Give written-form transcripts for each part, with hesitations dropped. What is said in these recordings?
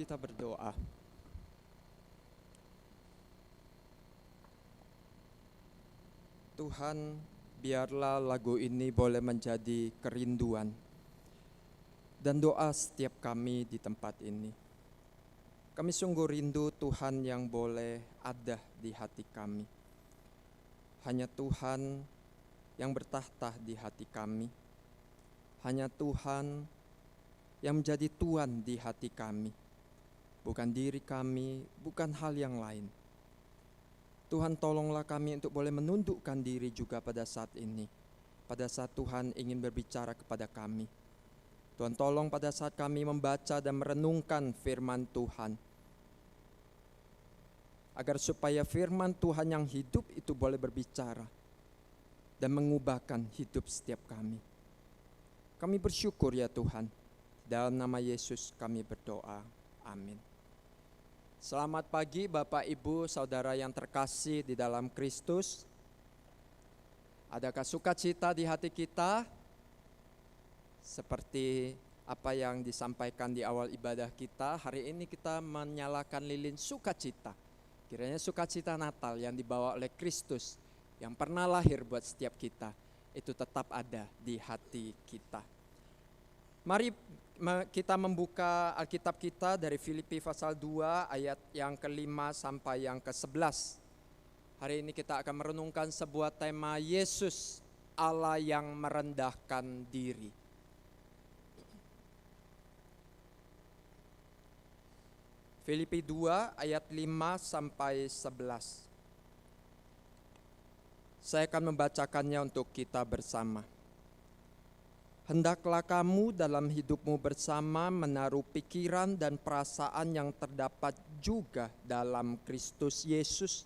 Kita berdoa. Tuhan, biarlah lagu ini boleh menjadi kerinduan dan doa setiap kami di tempat ini. Kami sungguh rindu Tuhan yang boleh ada di hati kami. Hanya Tuhan yang bertahta di hati kami. Hanya Tuhan yang menjadi Tuan di hati kami. Bukan diri kami, bukan hal yang lain. Tuhan, tolonglah kami untuk boleh menundukkan diri juga pada saat ini. Pada saat Tuhan ingin berbicara kepada kami. Tuhan, tolong pada saat kami membaca dan merenungkan firman Tuhan. Agar supaya firman Tuhan yang hidup itu boleh berbicara dan mengubahkan hidup setiap kami. Kami bersyukur ya Tuhan. Dalam nama Yesus kami berdoa. Amin. Selamat pagi Bapak Ibu Saudara yang terkasih di dalam Kristus. Adakah sukacita di hati kita? Seperti apa yang disampaikan di awal ibadah kita, hari ini kita menyalakan lilin sukacita. Kiranya sukacita Natal yang dibawa oleh Kristus yang pernah lahir buat setiap kita, itu tetap ada di hati kita. Mari kita membuka Alkitab kita dari Filipi pasal 2 ayat yang ke-5 sampai yang ke-11. Hari ini kita akan merenungkan sebuah tema Yesus, Allah yang merendahkan diri. Filipi 2 ayat 5 sampai 11. Saya akan membacakannya untuk kita bersama. Hendaklah kamu dalam hidupmu bersama menaruh pikiran dan perasaan yang terdapat juga dalam Kristus Yesus,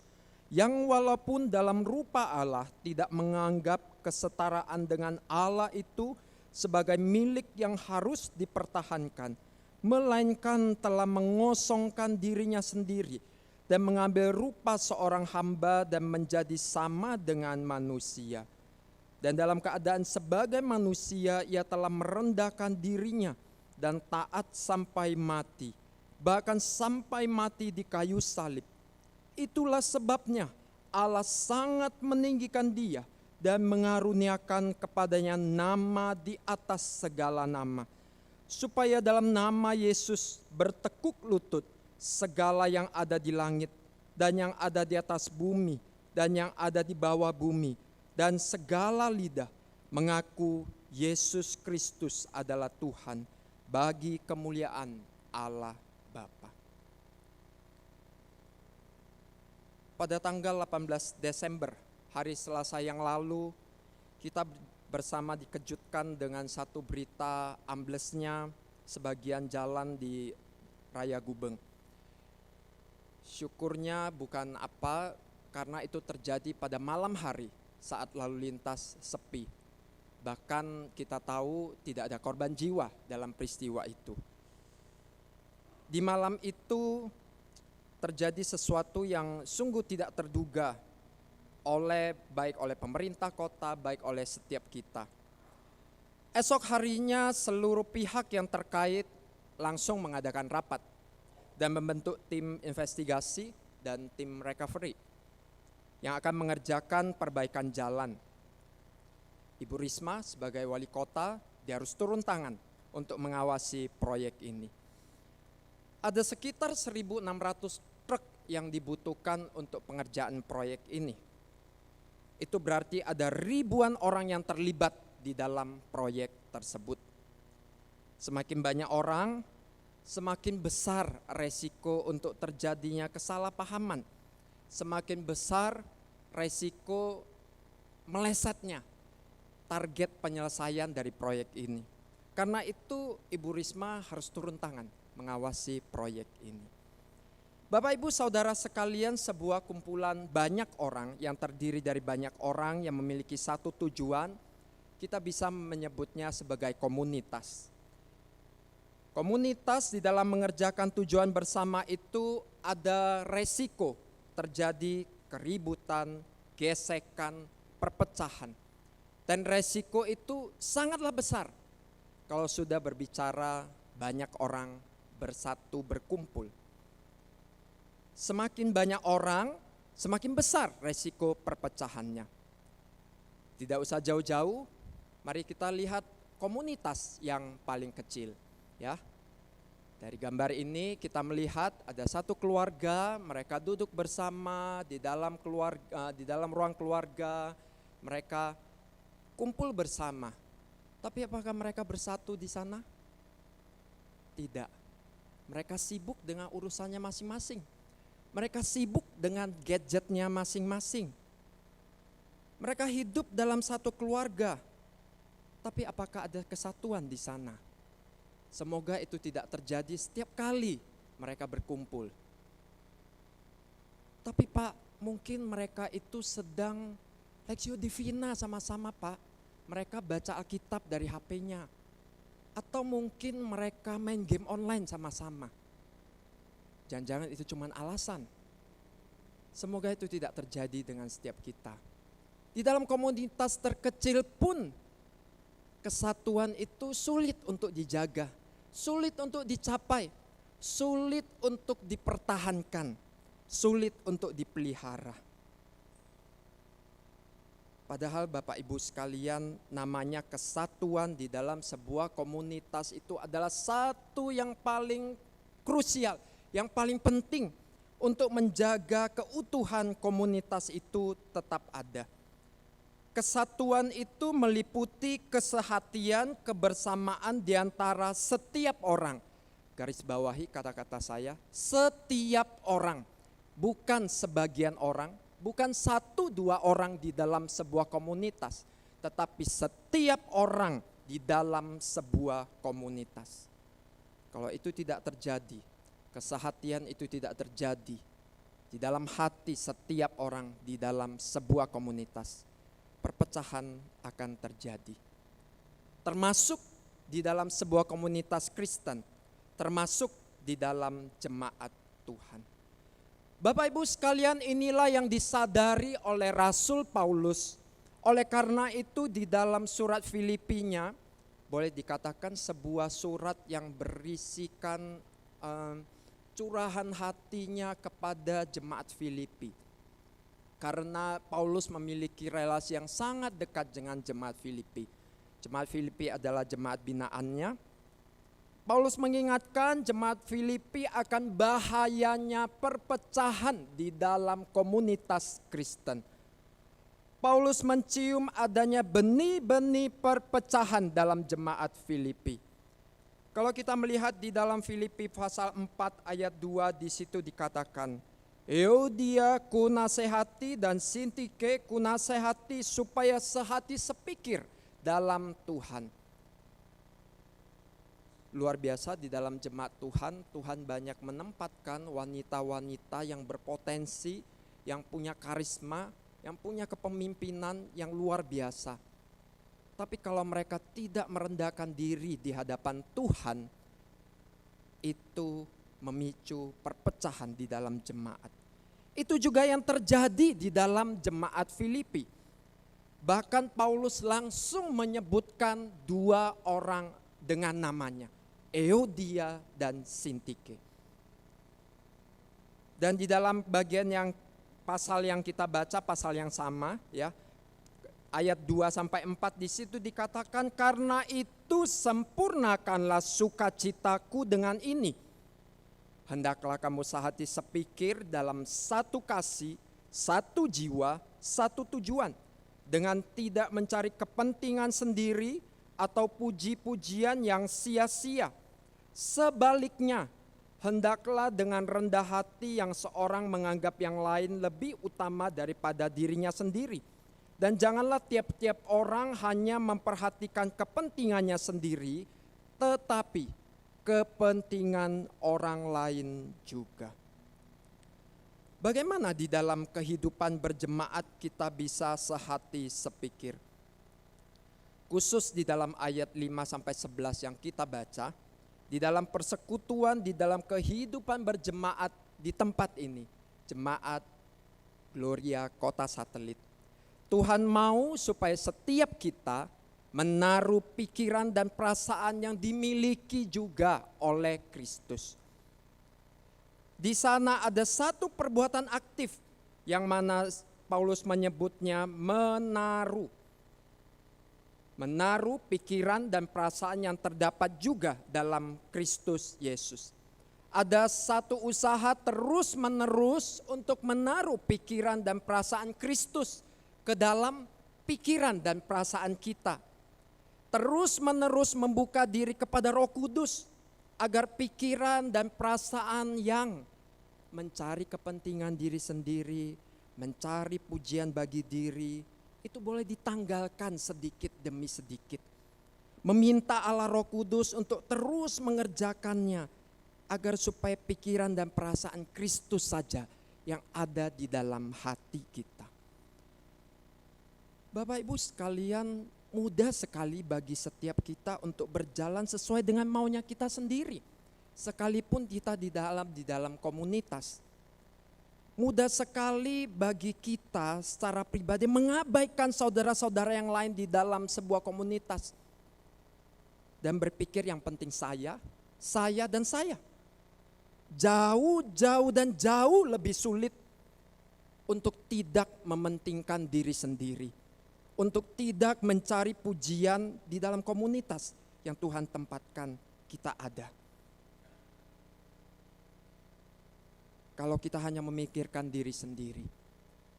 yang walaupun dalam rupa Allah tidak menganggap kesetaraan dengan Allah itu sebagai milik yang harus dipertahankan, melainkan telah mengosongkan dirinya sendiri dan mengambil rupa seorang hamba dan menjadi sama dengan manusia. Dan dalam keadaan sebagai manusia ia telah merendahkan dirinya dan taat sampai mati, bahkan sampai mati di kayu salib. Itulah sebabnya Allah sangat meninggikan dia dan mengaruniakan kepadanya nama di atas segala nama, supaya dalam nama Yesus bertekuk lutut segala yang ada di langit dan yang ada di atas bumi dan yang ada di bawah bumi, dan segala lidah mengaku Yesus Kristus adalah Tuhan, bagi kemuliaan Allah Bapa. Pada tanggal 18 Desember, hari Selasa yang lalu, kita bersama dikejutkan dengan satu berita amblesnya sebagian jalan di Raya Gubeng. Syukurnya bukan apa, karena itu terjadi pada malam hari saat lalu lintas sepi. Bahkan kita tahu tidak ada korban jiwa dalam peristiwa itu. Di malam itu terjadi sesuatu yang sungguh tidak terduga baik oleh pemerintah kota, baik oleh setiap kita. Esok harinya seluruh pihak yang terkait langsung mengadakan rapat dan membentuk tim investigasi dan tim recovery yang akan mengerjakan perbaikan jalan. Ibu Risma sebagai wali kota, dia harus turun tangan untuk mengawasi proyek ini. Ada sekitar 1.600 truk yang dibutuhkan untuk pengerjaan proyek ini. Itu berarti ada ribuan orang yang terlibat di dalam proyek tersebut. Semakin banyak orang, semakin besar resiko untuk terjadinya kesalahpahaman. Semakin besar resiko melesetnya target penyelesaian dari proyek ini. Karena itu Ibu Risma harus turun tangan mengawasi proyek ini. Bapak Ibu Saudara sekalian, sebuah kumpulan banyak orang yang terdiri dari banyak orang yang memiliki satu tujuan, kita bisa menyebutnya sebagai komunitas. Komunitas di dalam mengerjakan tujuan bersama itu ada resiko terjadi keributan, gesekan, perpecahan. Dan resiko itu sangatlah besar kalau sudah berbicara banyak orang bersatu, berkumpul. Semakin banyak orang, semakin besar resiko perpecahannya. Tidak usah jauh-jauh, mari kita lihat komunitas yang paling kecil, ya. Dari gambar ini kita melihat ada satu keluarga, mereka duduk bersama di dalam ruang keluarga, mereka kumpul bersama. Tapi apakah mereka bersatu di sana? Tidak. Mereka sibuk dengan urusannya masing-masing. Mereka sibuk dengan gadgetnya masing-masing. Mereka hidup dalam satu keluarga. Tapi apakah ada kesatuan di sana? Semoga itu tidak terjadi setiap kali mereka berkumpul. Tapi Pak, mungkin mereka itu sedang Lectio Divina sama-sama Pak. Mereka baca Alkitab dari HP-nya. Atau mungkin mereka main game online sama-sama. Jangan-jangan itu cuma alasan. Semoga itu tidak terjadi dengan setiap kita. Di dalam komunitas terkecil pun kesatuan itu sulit untuk dijaga. Sulit untuk dicapai, sulit untuk dipertahankan, sulit untuk dipelihara. Padahal Bapak Ibu sekalian, namanya kesatuan di dalam sebuah komunitas itu adalah satu yang paling krusial, yang paling penting untuk menjaga keutuhan komunitas itu tetap ada. Kesatuan itu meliputi kesehatian, kebersamaan di antara setiap orang. Garis bawahi kata-kata saya, setiap orang, bukan sebagian orang, bukan 1-2 orang di dalam sebuah komunitas, tetapi setiap orang di dalam sebuah komunitas. Kalau itu tidak terjadi, kesehatian itu tidak terjadi di dalam hati setiap orang di dalam sebuah komunitas, perpecahan akan terjadi. Termasuk di dalam sebuah komunitas Kristen, termasuk di dalam jemaat Tuhan. Bapak Ibu sekalian, inilah yang disadari oleh Rasul Paulus. Oleh karena itu di dalam surat Filipinya, boleh dikatakan sebuah surat yang berisikan curahan hatinya kepada jemaat Filipi. Karena Paulus memiliki relasi yang sangat dekat dengan jemaat Filipi. Jemaat Filipi adalah jemaat binaannya. Paulus mengingatkan jemaat Filipi akan bahayanya perpecahan di dalam komunitas Kristen. Paulus mencium adanya benih-benih perpecahan dalam jemaat Filipi. Kalau kita melihat di dalam Filipi pasal 4 ayat 2, di situ dikatakan, Euodia ku nasihati dan Sintike ku nasihati supaya sehati sepikir dalam Tuhan. Luar biasa di dalam jemaat Tuhan, Tuhan banyak menempatkan wanita-wanita yang berpotensi, yang punya karisma, yang punya kepemimpinan yang luar biasa. Tapi kalau mereka tidak merendahkan diri di hadapan Tuhan, itu memicu perpecahan di dalam jemaat. Itu juga yang terjadi di dalam jemaat Filipi. Bahkan Paulus langsung menyebutkan 2 orang dengan namanya, Euodia dan Sintike. Dan di dalam bagian yang pasal yang kita baca, pasal yang sama ya, ayat 2-4 di situ dikatakan, karena itu sempurnakanlah sukacitaku dengan ini. Hendaklah kamu sehati sepikir dalam satu kasih, satu jiwa, satu tujuan, dengan tidak mencari kepentingan sendiri atau puji-pujian yang sia-sia. Sebaliknya, hendaklah dengan rendah hati yang seorang menganggap yang lain lebih utama daripada dirinya sendiri. Dan janganlah tiap-tiap orang hanya memperhatikan kepentingannya sendiri, tetapi kepentingan orang lain juga. Bagaimana di dalam kehidupan berjemaat kita bisa sehati sepikir? Khusus di dalam ayat 5-11 yang kita baca, di dalam persekutuan, di dalam kehidupan berjemaat di tempat ini, jemaat Gloria Kota Satelit. Tuhan mau supaya setiap kita menaruh pikiran dan perasaan yang dimiliki juga oleh Kristus. Di sana ada satu perbuatan aktif yang mana Paulus menyebutnya menaruh. Menaruh pikiran dan perasaan yang terdapat juga dalam Kristus Yesus. Ada satu usaha terus-menerus untuk menaruh pikiran dan perasaan Kristus ke dalam pikiran dan perasaan kita. Terus-menerus membuka diri kepada Roh Kudus agar pikiran dan perasaan yang mencari kepentingan diri sendiri, mencari pujian bagi diri, itu boleh ditanggalkan sedikit demi sedikit. Meminta Allah Roh Kudus untuk terus mengerjakannya, agar supaya pikiran dan perasaan Kristus saja yang ada di dalam hati kita. Bapak Ibu sekalian, mudah sekali bagi setiap kita untuk berjalan sesuai dengan maunya kita sendiri. Sekalipun kita di dalam komunitas. Mudah sekali bagi kita secara pribadi mengabaikan saudara-saudara yang lain di dalam sebuah komunitas. Dan berpikir yang penting saya dan saya. Jauh dan jauh lebih sulit untuk tidak mementingkan diri sendiri. Untuk tidak mencari pujian di dalam komunitas yang Tuhan tempatkan kita ada. Kalau kita hanya memikirkan diri sendiri,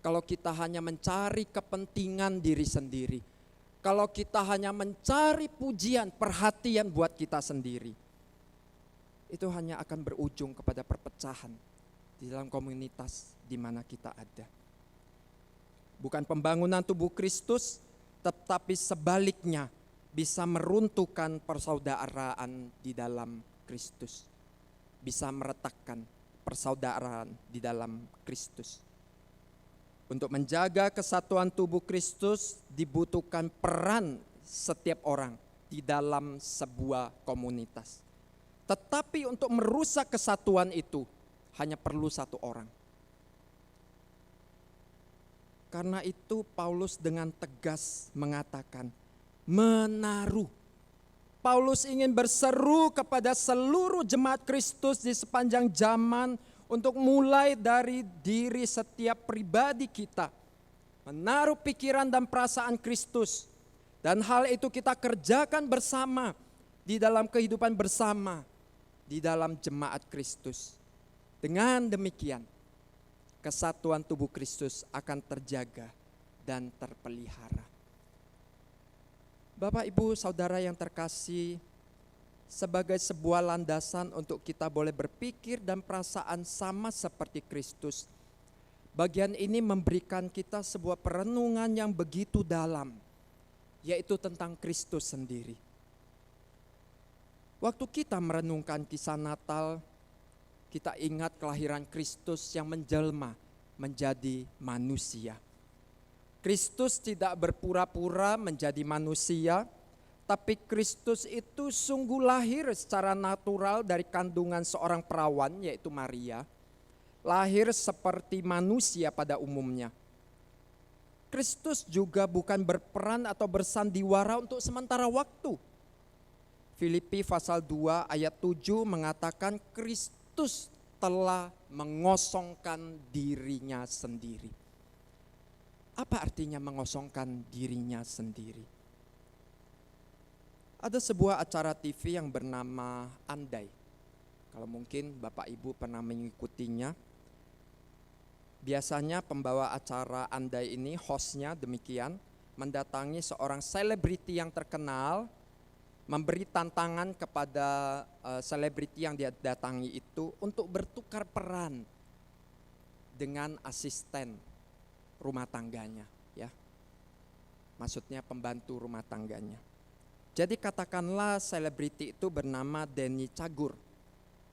kalau kita hanya mencari kepentingan diri sendiri, kalau kita hanya mencari pujian, perhatian buat kita sendiri, itu hanya akan berujung kepada perpecahan di dalam komunitas di mana kita ada. Bukan pembangunan tubuh Kristus, tetapi sebaliknya bisa meruntuhkan persaudaraan di dalam Kristus. Bisa meretakkan persaudaraan di dalam Kristus. Untuk menjaga kesatuan tubuh Kristus dibutuhkan peran setiap orang di dalam sebuah komunitas. Tetapi untuk merusak kesatuan itu hanya perlu satu orang. Karena itu Paulus dengan tegas mengatakan menaruh. Paulus ingin berseru kepada seluruh jemaat Kristus di sepanjang zaman untuk mulai dari diri setiap pribadi kita. Menaruh pikiran dan perasaan Kristus. Dan hal itu kita kerjakan bersama di dalam kehidupan bersama. Di dalam jemaat Kristus. Dengan demikian, kesatuan tubuh Kristus akan terjaga dan terpelihara. Bapak, Ibu, Saudara yang terkasih, sebagai sebuah landasan untuk kita boleh berpikir dan perasaan sama seperti Kristus, bagian ini memberikan kita sebuah perenungan yang begitu dalam, yaitu tentang Kristus sendiri. Waktu kita merenungkan kisah Natal, kita ingat kelahiran Kristus yang menjelma menjadi manusia. Kristus tidak berpura-pura menjadi manusia, tapi Kristus itu sungguh lahir secara natural dari kandungan seorang perawan, yaitu Maria. Lahir seperti manusia pada umumnya. Kristus juga bukan berperan atau bersandiwara untuk sementara waktu. Filipi pasal 2 ayat 7 mengatakan Kristus telah mengosongkan dirinya sendiri. Apa artinya mengosongkan dirinya sendiri? Ada sebuah acara TV yang bernama Andai. Kalau mungkin Bapak Ibu pernah mengikutinya. Biasanya pembawa acara Andai ini, hostnya demikian, mendatangi seorang selebriti yang terkenal, memberi tantangan kepada selebriti yang dia datangi itu untuk bertukar peran dengan asisten rumah tangganya, ya. Maksudnya pembantu rumah tangganya. Jadi katakanlah selebriti itu bernama Denny Cagur.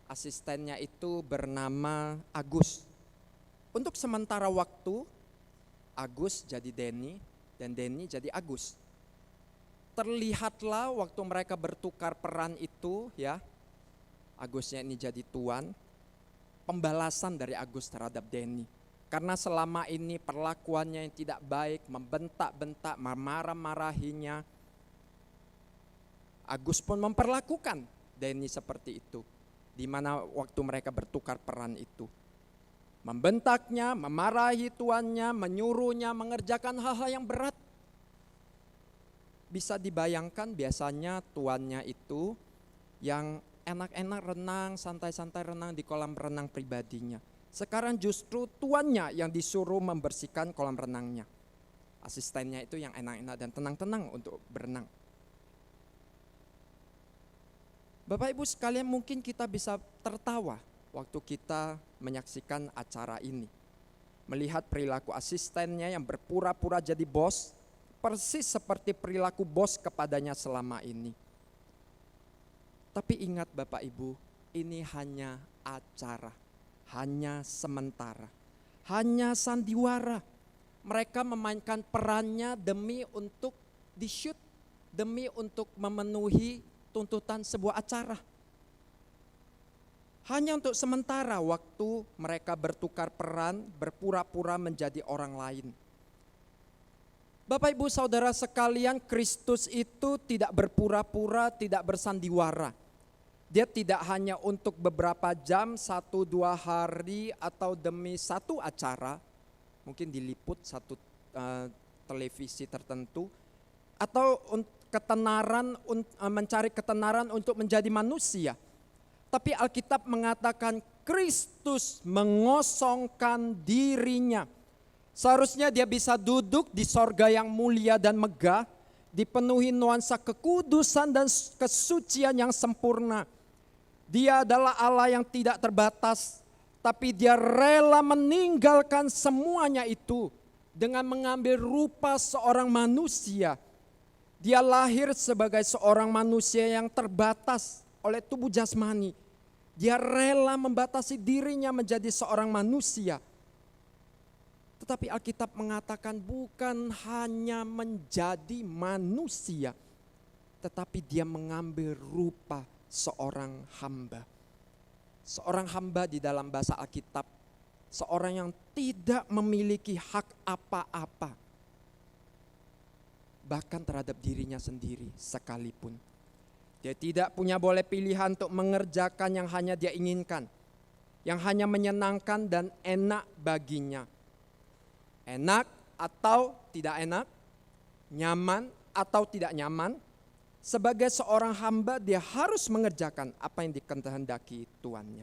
Asistennya itu bernama Agus. Untuk sementara waktu Agus jadi Denny dan Denny jadi Agus. Terlihatlah waktu mereka bertukar peran itu, ya, Agusnya ini jadi tuan, pembalasan dari Agus terhadap Denny. Karena selama ini perlakuannya yang tidak baik, membentak-bentak, marah-marahinya, Agus pun memperlakukan Denny seperti itu, di mana waktu mereka bertukar peran itu. Membentaknya, memarahi tuannya, menyuruhnya mengerjakan hal-hal yang berat. Bisa dibayangkan biasanya tuannya itu yang enak-enak renang, santai-santai renang di kolam renang pribadinya. Sekarang justru tuannya yang disuruh membersihkan kolam renangnya. Asistennya itu yang enak-enak dan tenang-tenang untuk berenang. Bapak Ibu sekalian, mungkin kita bisa tertawa waktu kita menyaksikan acara ini. Melihat perilaku asistennya yang berpura-pura jadi bos, persis seperti perilaku bos kepadanya selama ini. Tapi ingat Bapak Ibu, ini hanya acara, hanya sementara, hanya sandiwara. Mereka memainkan perannya demi untuk di-shoot, demi untuk memenuhi tuntutan sebuah acara. Hanya untuk sementara waktu mereka bertukar peran, berpura-pura menjadi orang lain. Bapak Ibu Saudara sekalian, Kristus itu tidak berpura-pura, tidak bersandiwara. Dia tidak hanya untuk beberapa jam, 1-2 hari atau demi satu acara, mungkin diliput satu televisi tertentu, atau ketenaran, mencari ketenaran untuk menjadi manusia. Tapi Alkitab mengatakan Kristus mengosongkan dirinya. Seharusnya dia bisa duduk di sorga yang mulia dan megah, dipenuhi nuansa kekudusan dan kesucian yang sempurna. Dia adalah Allah yang tidak terbatas, tapi dia rela meninggalkan semuanya itu dengan mengambil rupa seorang manusia. Dia lahir sebagai seorang manusia yang terbatas oleh tubuh jasmani. Dia rela membatasi dirinya menjadi seorang manusia. Tetapi Alkitab mengatakan bukan hanya menjadi manusia, tetapi dia mengambil rupa seorang hamba. Seorang hamba di dalam bahasa Alkitab, seorang yang tidak memiliki hak apa-apa, bahkan terhadap dirinya sendiri sekalipun. Dia tidak punya boleh pilihan untuk mengerjakan yang hanya dia inginkan, yang hanya menyenangkan dan enak baginya. Enak atau tidak enak, nyaman atau tidak nyaman, sebagai seorang hamba dia harus mengerjakan apa yang dikehendaki tuannya.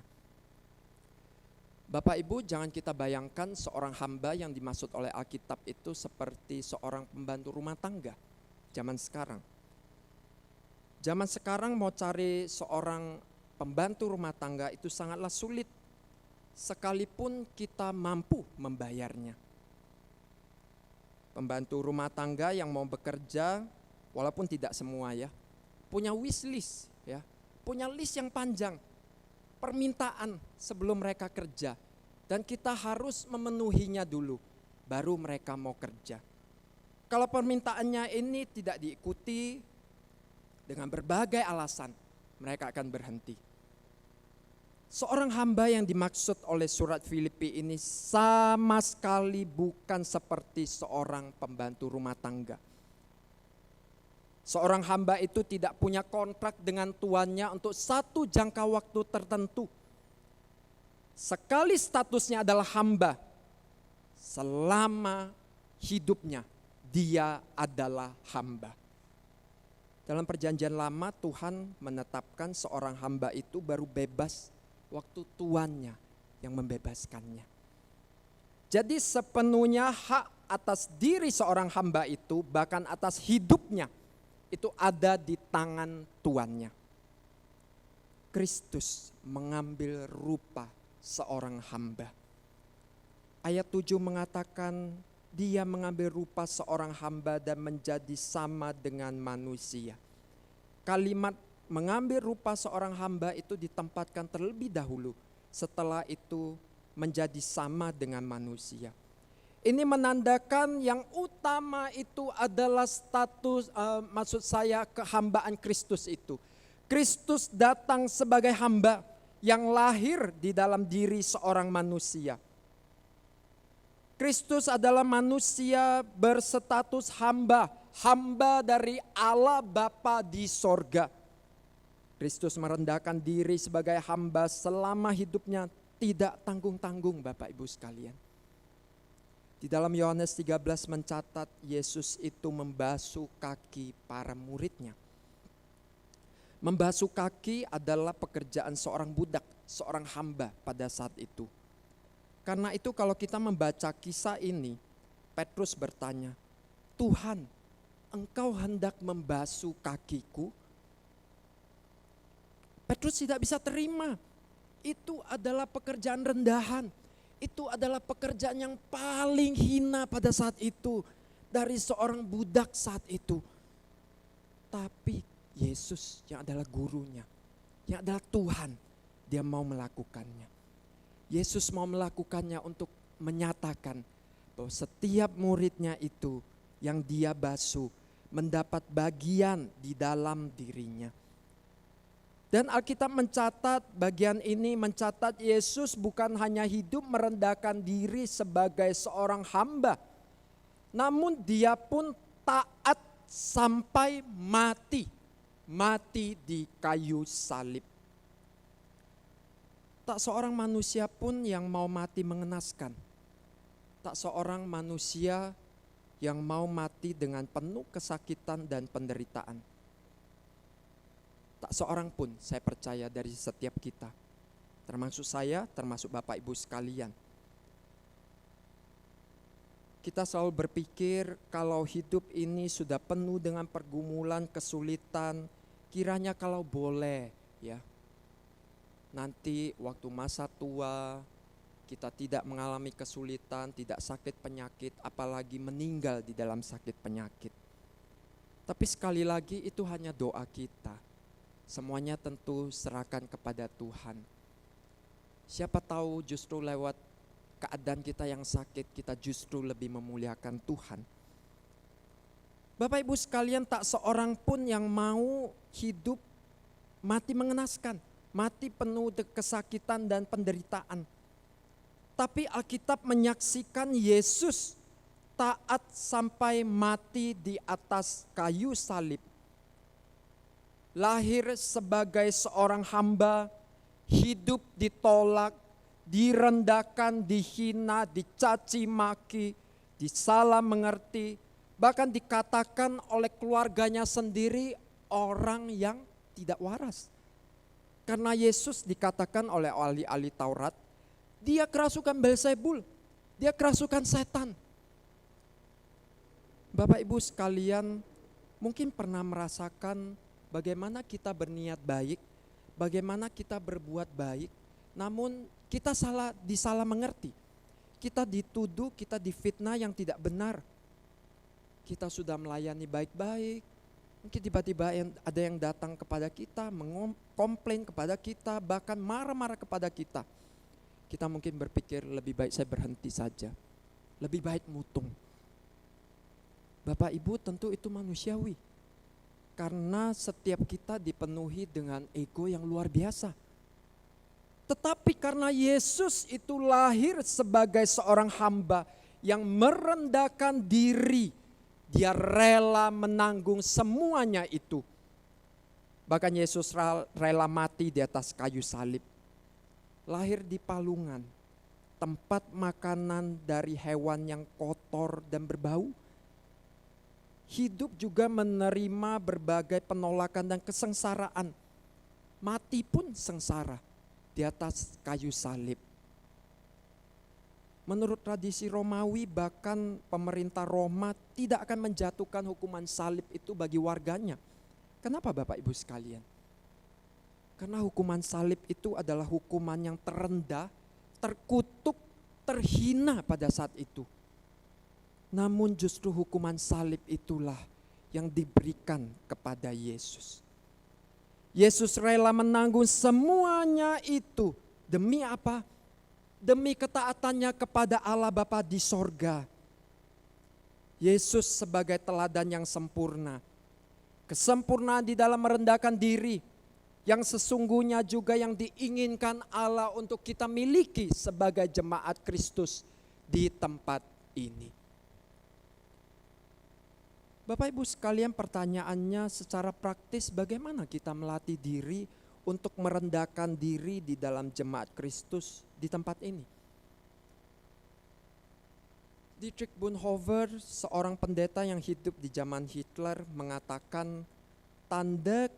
Bapak Ibu, jangan kita bayangkan seorang hamba yang dimaksud oleh Alkitab itu seperti seorang pembantu rumah tangga zaman sekarang. Zaman sekarang mau cari seorang pembantu rumah tangga itu sangatlah sulit, sekalipun kita mampu membayarnya. Pembantu rumah tangga yang mau bekerja, walaupun tidak semua ya, punya wishlist ya, punya list yang panjang, permintaan sebelum mereka kerja. Dan kita harus memenuhinya dulu, baru mereka mau kerja. Kalau permintaannya ini tidak diikuti dengan berbagai alasan, mereka akan berhenti. Seorang hamba yang dimaksud oleh surat Filipi ini sama sekali bukan seperti seorang pembantu rumah tangga. Seorang hamba itu tidak punya kontrak dengan tuannya untuk satu jangka waktu tertentu. Sekali statusnya adalah hamba, selama hidupnya dia adalah hamba. Dalam perjanjian lama Tuhan menetapkan seorang hamba itu baru bebas waktu tuannya yang membebaskannya. Jadi sepenuhnya hak atas diri seorang hamba itu, bahkan atas hidupnya, itu ada di tangan tuannya. Kristus mengambil rupa seorang hamba. Ayat 7 mengatakan dia mengambil rupa seorang hamba dan menjadi sama dengan manusia. Kalimat mengambil rupa seorang hamba itu ditempatkan terlebih dahulu, setelah itu menjadi sama dengan manusia. Ini menandakan yang utama itu adalah status, maksud saya kehambaan Kristus itu. Kristus datang sebagai hamba yang lahir di dalam diri seorang manusia. Kristus adalah manusia berstatus hamba, hamba dari Allah Bapa di sorga. Kristus merendahkan diri sebagai hamba selama hidupnya, tidak tanggung-tanggung Bapak Ibu sekalian. Di dalam Yohanes 13 mencatat Yesus itu membasuh kaki para muridnya. Membasuh kaki adalah pekerjaan seorang budak, seorang hamba pada saat itu. Karena itu kalau kita membaca kisah ini, Petrus bertanya, Tuhan, Engkau hendak membasuh kakiku? Petrus tidak bisa terima. Itu adalah pekerjaan rendahan. Itu adalah pekerjaan yang paling hina pada saat itu dari seorang budak saat itu. Tapi Yesus yang adalah gurunya, yang adalah Tuhan, dia mau melakukannya. Yesus mau melakukannya untuk menyatakan bahwa setiap muridnya itu yang dia basuh mendapat bagian di dalam dirinya. Dan Alkitab mencatat bagian ini, mencatat Yesus bukan hanya hidup merendahkan diri sebagai seorang hamba, namun dia pun taat sampai mati, mati di kayu salib. Tak seorang manusia pun yang mau mati mengenaskan. Tak seorang manusia yang mau mati dengan penuh kesakitan dan penderitaan. Tak seorang pun, saya percaya, dari setiap kita, termasuk saya, termasuk Bapak Ibu sekalian. Kita selalu berpikir kalau hidup ini sudah penuh dengan pergumulan, kesulitan, kiranya kalau boleh ya, nanti waktu masa tua kita tidak mengalami kesulitan, tidak sakit penyakit, apalagi meninggal di dalam sakit penyakit. Tapi sekali lagi itu hanya doa kita. Semuanya tentu serahkan kepada Tuhan. Siapa tahu justru lewat keadaan kita yang sakit, kita justru lebih memuliakan Tuhan. Bapak Ibu sekalian, tak seorang pun yang mau hidup mati mengenaskan, mati penuh kesakitan dan penderitaan. Tapi Alkitab menyaksikan Yesus taat sampai mati di atas kayu salib. Lahir sebagai seorang hamba, hidup ditolak, direndahkan, dihina, dicaci maki, disalah mengerti, bahkan dikatakan oleh keluarganya sendiri orang yang tidak waras. Karena Yesus dikatakan oleh ahli-ahli Taurat, dia kerasukan Belzebul, dia kerasukan setan. Bapak Ibu sekalian, mungkin pernah merasakan bagaimana kita berniat baik, bagaimana kita berbuat baik, namun kita disalah mengerti. Kita dituduh, kita difitnah yang tidak benar. Kita sudah melayani baik-baik, mungkin tiba-tiba ada yang datang kepada kita, mengkomplain kepada kita, bahkan marah-marah kepada kita. Kita mungkin berpikir lebih baik saya berhenti saja, lebih baik mutung. Bapak Ibu, tentu itu manusiawi. Karena setiap kita dipenuhi dengan ego yang luar biasa. Tetapi karena Yesus itu lahir sebagai seorang hamba yang merendahkan diri, dia rela menanggung semuanya itu. Bahkan Yesus rela mati di atas kayu salib. Lahir di palungan, tempat makanan dari hewan yang kotor dan berbau. Hidup juga menerima berbagai penolakan dan kesengsaraan. Mati pun sengsara di atas kayu salib. Menurut tradisi Romawi, bahkan pemerintah Roma tidak akan menjatuhkan hukuman salib itu bagi warganya. Kenapa Bapak Ibu sekalian? Karena hukuman salib itu adalah hukuman yang terendah, terkutuk, terhina pada saat itu. Namun justru hukuman salib itulah yang diberikan kepada Yesus. Yesus rela menanggung semuanya itu. Demi apa? Demi ketaatannya kepada Allah Bapa di sorga. Yesus sebagai teladan yang sempurna. Kesempurnaan di dalam merendahkan diri. Yang sesungguhnya juga yang diinginkan Allah untuk kita miliki sebagai jemaat Kristus di tempat ini. Bapak Ibu sekalian, pertanyaannya secara praktis bagaimana kita melatih diri untuk merendahkan diri di dalam jemaat Kristus di tempat ini? Dietrich Bonhoeffer, seorang pendeta yang hidup di zaman Hitler, mengatakan tanda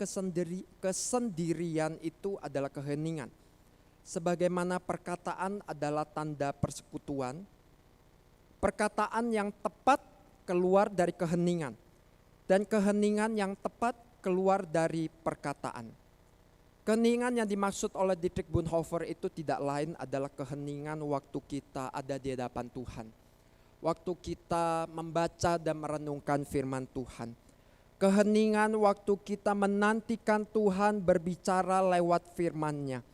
kesendirian itu adalah keheningan. Sebagaimana perkataan adalah tanda persekutuan, perkataan yang tepat keluar dari keheningan, dan keheningan yang tepat keluar dari perkataan. Keheningan yang dimaksud oleh Dietrich Bonhoeffer itu tidak lain adalah keheningan waktu kita ada di hadapan Tuhan. Waktu kita membaca dan merenungkan firman Tuhan. Keheningan waktu kita menantikan Tuhan berbicara lewat firman-Nya.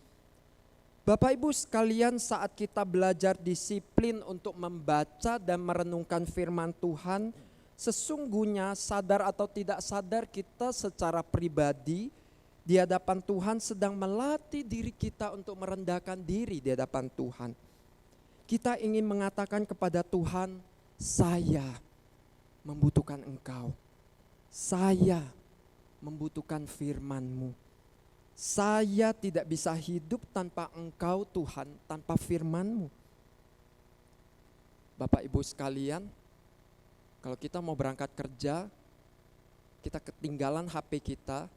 Bapak Ibu sekalian, saat kita belajar disiplin untuk membaca dan merenungkan firman Tuhan, sesungguhnya sadar atau tidak sadar kita secara pribadi di hadapan Tuhan sedang melatih diri kita untuk merendahkan diri di hadapan Tuhan. Kita ingin mengatakan kepada Tuhan, saya membutuhkan Engkau. Saya membutuhkan firman-Mu. Saya tidak bisa hidup tanpa Engkau Tuhan, tanpa firman-Mu. Bapak Ibu sekalian, kalau kita mau berangkat kerja, kita ketinggalan HP kita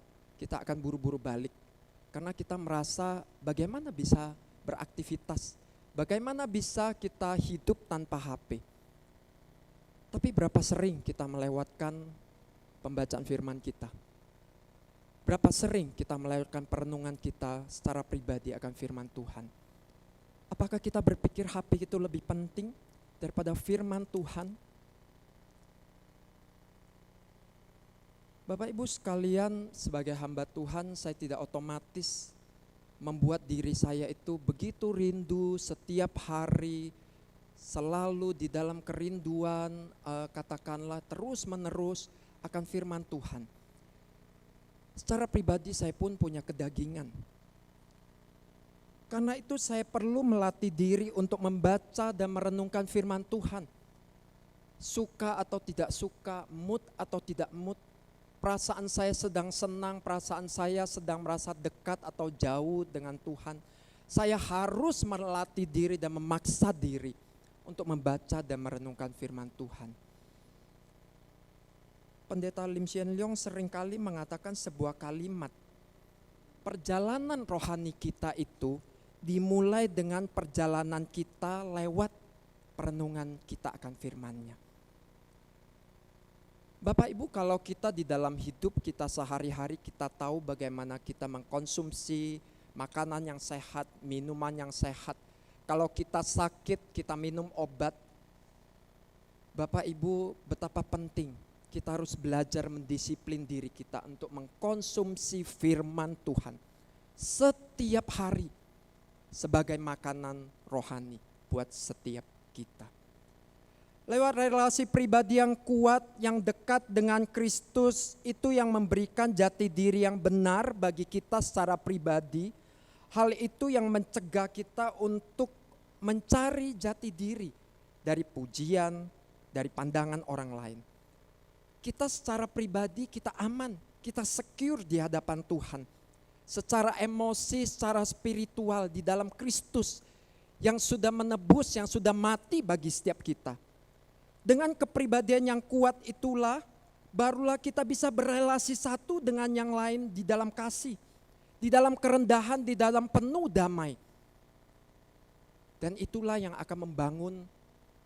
akan buru-buru balik. Karena kita merasa bagaimana bisa beraktivitas, bagaimana bisa kita hidup tanpa HP. Tapi berapa sering kita melewatkan pembacaan firman kita? Berapa sering kita melewatkan perenungan kita secara pribadi akan firman Tuhan? Apakah kita berpikir HP itu lebih penting daripada firman Tuhan? Bapak Ibu sekalian, sebagai hamba Tuhan, saya tidak otomatis membuat diri saya itu begitu rindu setiap hari, selalu di dalam kerinduan, katakanlah terus menerus akan firman Tuhan. Secara pribadi saya pun punya kedagingan. Karena itu saya perlu melatih diri untuk membaca dan merenungkan firman Tuhan. Suka atau tidak suka, mood atau tidak mood, perasaan saya sedang senang, perasaan saya sedang merasa dekat atau jauh dengan Tuhan. Saya harus melatih diri dan memaksa diri untuk membaca dan merenungkan firman Tuhan. Pendeta Lim Hsien Loong seringkali mengatakan sebuah kalimat, perjalanan rohani kita itu dimulai dengan perjalanan kita lewat perenungan kita akan firman-Nya. Bapak Ibu, kalau kita di dalam hidup kita sehari-hari kita tahu bagaimana kita mengkonsumsi makanan yang sehat, minuman yang sehat. Kalau kita sakit, kita minum obat. Bapak Ibu, betapa penting kita harus belajar mendisiplin diri kita untuk mengkonsumsi firman Tuhan setiap hari sebagai makanan rohani buat setiap kita. Lewat relasi pribadi yang kuat, yang dekat dengan Kristus, itu yang memberikan jati diri yang benar bagi kita secara pribadi. Hal itu yang mencegah kita untuk mencari jati diri dari pujian, dari pandangan orang lain. Kita secara pribadi kita aman, kita secure di hadapan Tuhan. Secara emosi, secara spiritual di dalam Kristus yang sudah menebus, yang sudah mati bagi setiap kita. Dengan kepribadian yang kuat itulah, barulah kita bisa berelasi satu dengan yang lain di dalam kasih, di dalam kerendahan, di dalam penuh damai. Dan itulah yang akan membangun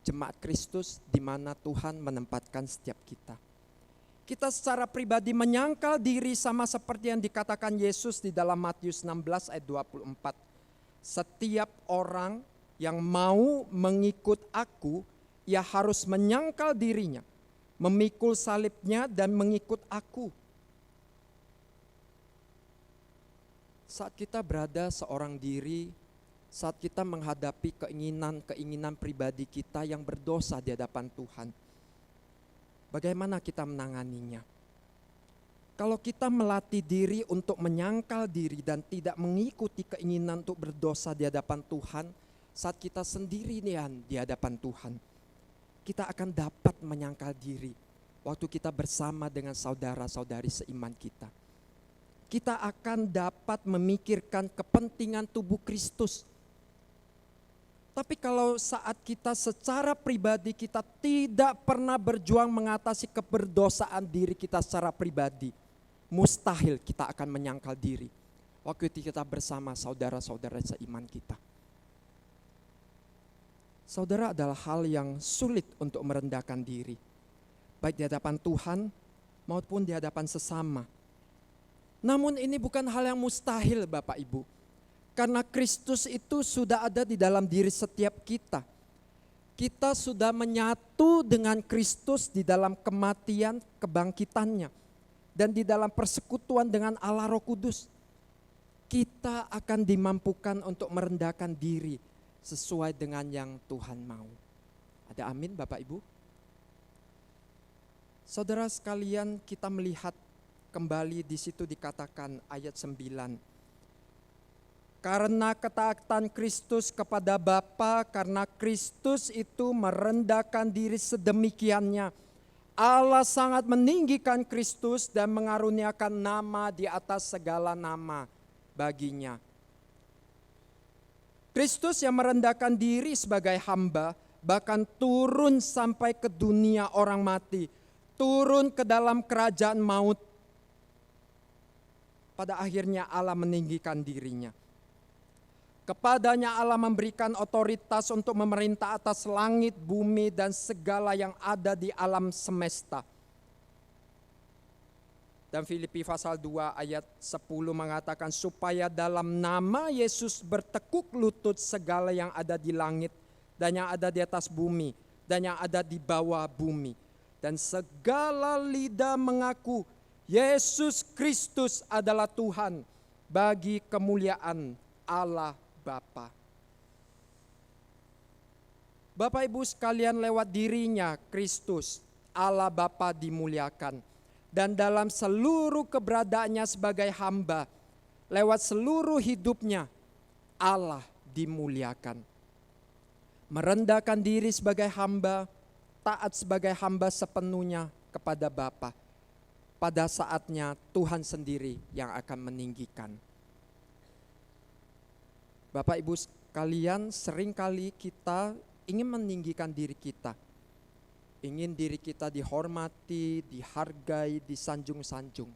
jemaat Kristus di mana Tuhan menempatkan setiap kita. Kita secara pribadi menyangkal diri sama seperti yang dikatakan Yesus di dalam Matius 16 ayat 24. Setiap orang yang mau mengikut aku, ia harus menyangkal dirinya, memikul salibnya dan mengikut aku. Saat kita berada seorang diri, saat kita menghadapi keinginan pribadi kita yang berdosa di hadapan Tuhan, bagaimana kita menanganinya? Kalau kita melatih diri untuk menyangkal diri dan tidak mengikuti keinginan untuk berdosa di hadapan Tuhan, saat kita sendirian di hadapan Tuhan, kita akan dapat menyangkal diri waktu kita bersama dengan saudara-saudari seiman kita. Kita akan dapat memikirkan kepentingan tubuh Kristus. Tapi kalau saat kita secara pribadi kita tidak pernah berjuang mengatasi keberdosaan diri kita secara pribadi, mustahil kita akan menyangkal diri waktu itu kita bersama saudara-saudara seiman kita. Saudara, adalah hal yang sulit untuk merendahkan diri, baik di hadapan Tuhan maupun di hadapan sesama. Namun ini bukan hal yang mustahil Bapak Ibu. Karena Kristus itu sudah ada di dalam diri setiap kita. Kita sudah menyatu dengan Kristus di dalam kematian kebangkitannya. Dan di dalam persekutuan dengan Allah Roh Kudus. Kita akan dimampukan untuk merendahkan diri sesuai dengan yang Tuhan mau. Ada amin Bapak Ibu? Saudara sekalian, kita melihat kembali di situ dikatakan ayat 9. Karena ketaatan Kristus kepada Bapa, karena Kristus itu merendahkan diri sedemikiannya, Allah sangat meninggikan Kristus dan mengaruniakan nama di atas segala nama baginya. Kristus yang merendahkan diri sebagai hamba, bahkan turun sampai ke dunia orang mati, turun ke dalam kerajaan maut. Pada akhirnya Allah meninggikan dirinya. Kepadanya Allah memberikan otoritas untuk memerintah atas langit, bumi, dan segala yang ada di alam semesta. Dan Filipi pasal 2 ayat 10 mengatakan, supaya dalam nama Yesus bertekuk lutut segala yang ada di langit, dan yang ada di atas bumi, dan yang ada di bawah bumi. Dan segala lidah mengaku, Yesus Kristus adalah Tuhan, bagi kemuliaan Allah Bapa. Bapak Ibu sekalian, lewat dirinya Kristus Allah Bapa dimuliakan, dan dalam seluruh keberadaannya sebagai hamba, lewat seluruh hidupnya Allah dimuliakan. Merendahkan diri sebagai hamba, taat sebagai hamba sepenuhnya kepada Bapa. Pada saatnya Tuhan sendiri yang akan meninggikan. Bapak Ibu sekalian, seringkali kita ingin meninggikan diri kita. Ingin diri kita dihormati, dihargai, disanjung-sanjung.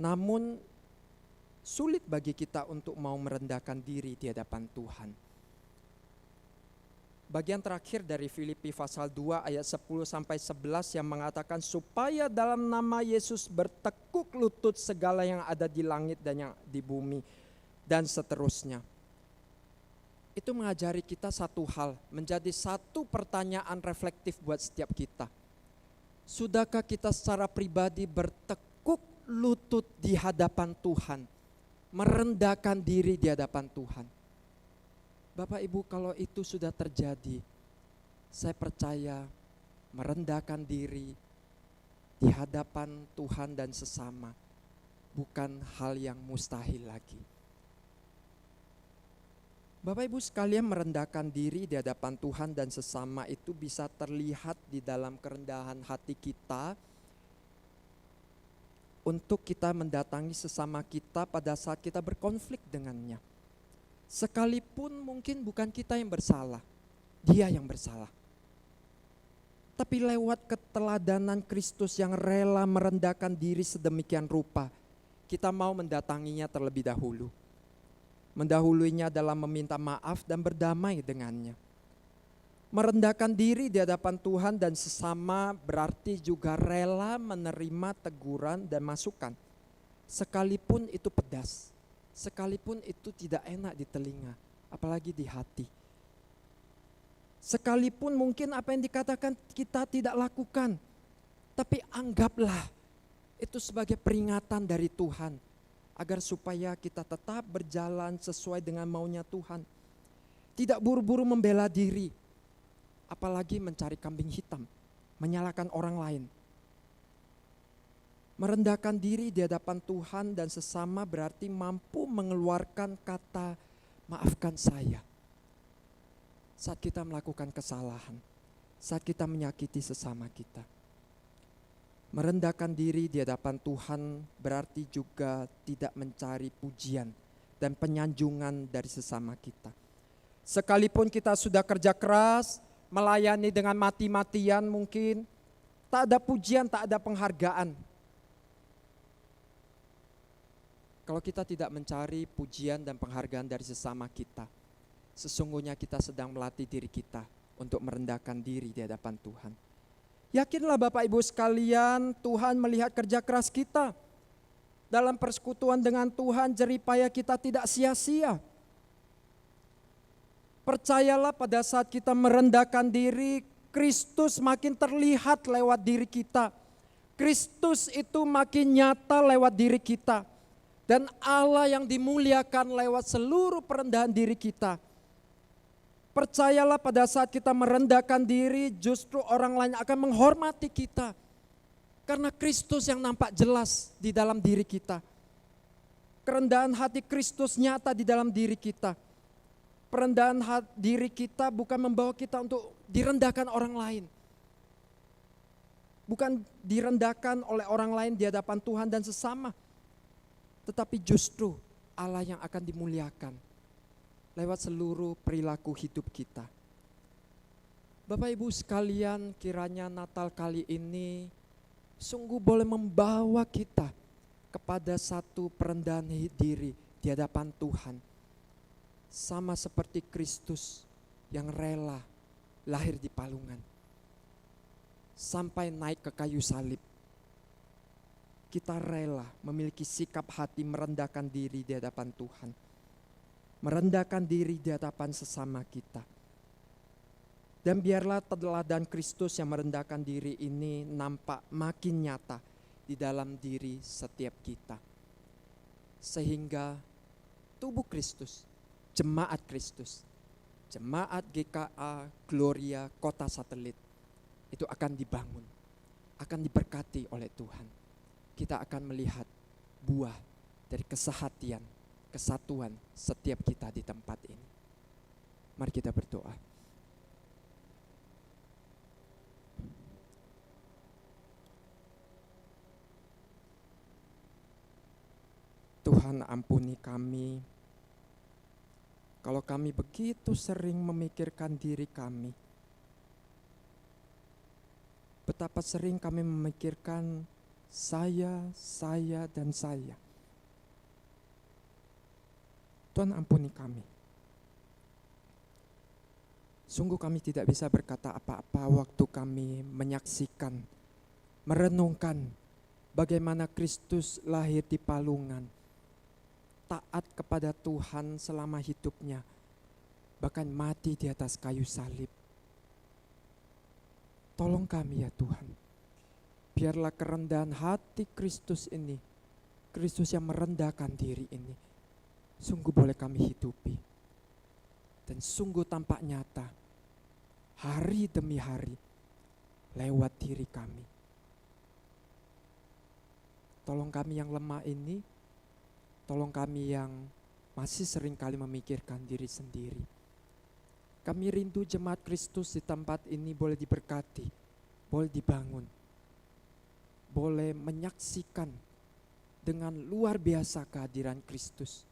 Namun sulit bagi kita untuk mau merendahkan diri di hadapan Tuhan. Bagian terakhir dari Filipi pasal 2 ayat 10-11 yang mengatakan, supaya dalam nama Yesus bertekuk lutut segala yang ada di langit dan yang di bumi, dan seterusnya. Itu mengajari kita satu hal, menjadi satu pertanyaan reflektif buat setiap kita. Sudahkah kita secara pribadi bertekuk lutut di hadapan Tuhan, merendahkan diri di hadapan Tuhan? Bapak Ibu, kalau itu sudah terjadi, saya percaya merendahkan diri di hadapan Tuhan dan sesama bukan hal yang mustahil lagi. Bapak Ibu sekalian, merendahkan diri di hadapan Tuhan dan sesama itu bisa terlihat di dalam kerendahan hati kita untuk kita mendatangi sesama kita pada saat kita berkonflik dengannya. Sekalipun mungkin bukan kita yang bersalah, dia yang bersalah. Tapi lewat keteladanan Kristus yang rela merendahkan diri sedemikian rupa, kita mau mendatanginya terlebih dahulu. Mendahuluinya dalam meminta maaf dan berdamai dengannya. Merendahkan diri di hadapan Tuhan dan sesama berarti juga rela menerima teguran dan masukan. Sekalipun itu pedas, sekalipun itu tidak enak di telinga, apalagi di hati. Sekalipun mungkin apa yang dikatakan kita tidak lakukan, tapi anggaplah itu sebagai peringatan dari Tuhan, agar supaya kita tetap berjalan sesuai dengan maunya Tuhan. Tidak buru-buru membela diri, apalagi mencari kambing hitam, menyalahkan orang lain. Merendahkan diri di hadapan Tuhan dan sesama berarti mampu mengeluarkan kata maafkan saya saat kita melakukan kesalahan, saat kita menyakiti sesama kita. Merendahkan diri di hadapan Tuhan berarti juga tidak mencari pujian dan penyanjungan dari sesama kita. Sekalipun kita sudah kerja keras, melayani dengan mati-matian mungkin, tak ada pujian, tak ada penghargaan. Kalau kita tidak mencari pujian dan penghargaan dari sesama kita, sesungguhnya kita sedang melatih diri kita untuk merendahkan diri di hadapan Tuhan. Yakinlah Bapak Ibu sekalian, Tuhan melihat kerja keras kita. Dalam persekutuan dengan Tuhan, jerih payah kita tidak sia-sia. Percayalah pada saat kita merendahkan diri, Kristus makin terlihat lewat diri kita. Kristus itu makin nyata lewat diri kita. Dan Allah yang dimuliakan lewat seluruh perendahan diri kita. Percayalah pada saat kita merendahkan diri, justru orang lain akan menghormati kita. Karena Kristus yang nampak jelas di dalam diri kita. Kerendahan hati Kristus nyata di dalam diri kita. Perendahan diri kita bukan membawa kita untuk direndahkan orang lain. Bukan direndahkan oleh orang lain di hadapan Tuhan dan sesama. Tetapi justru Allah yang akan dimuliakan lewat seluruh perilaku hidup kita. Bapak Ibu sekalian, kiranya Natal kali ini sungguh boleh membawa kita kepada satu perendahan diri di hadapan Tuhan. Sama seperti Kristus yang rela lahir di palungan. Sampai naik ke kayu salib. Kita rela memiliki sikap hati merendahkan diri di hadapan Tuhan. Merendahkan diri di hadapan sesama kita. Dan biarlah teladan Kristus yang merendahkan diri ini nampak makin nyata di dalam diri setiap kita. Sehingga tubuh Kristus, jemaat Kristus, jemaat GKA Gloria Kota Satelit itu akan dibangun, akan diberkati oleh Tuhan. Kita akan melihat buah dari kesehatian, kesatuan setiap kita di tempat ini. Mari kita berdoa. Tuhan, ampuni kami kalau kami begitu sering memikirkan diri kami. Betapa sering kami memikirkan saya, dan saya. Tuhan, ampuni kami. Sungguh kami tidak bisa berkata apa-apa waktu kami menyaksikan, merenungkan bagaimana Kristus lahir di palungan, taat kepada Tuhan selama hidupnya, bahkan mati di atas kayu salib. Tolong kami ya Tuhan, biarlah kerendahan hati Kristus ini, Kristus yang merendahkan diri ini, sungguh boleh kami hidupi. Dan sungguh tampak nyata, hari demi hari, lewat diri kami. Tolong kami yang lemah ini, tolong kami yang masih sering kali memikirkan diri sendiri. Kami rindu jemaat Kristus di tempat ini boleh diberkati, boleh dibangun, boleh menyaksikan dengan luar biasa kehadiran Kristus.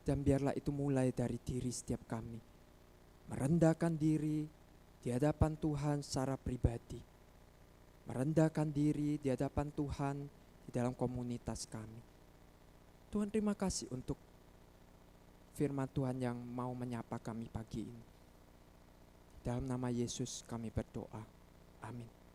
Dan biarlah itu mulai dari diri setiap kami. Merendahkan diri di hadapan Tuhan secara pribadi. Merendahkan diri di hadapan Tuhan di dalam komunitas kami. Tuhan, terima kasih untuk firman Tuhan yang mau menyapa kami pagi ini. Dalam nama Yesus kami berdoa. Amin.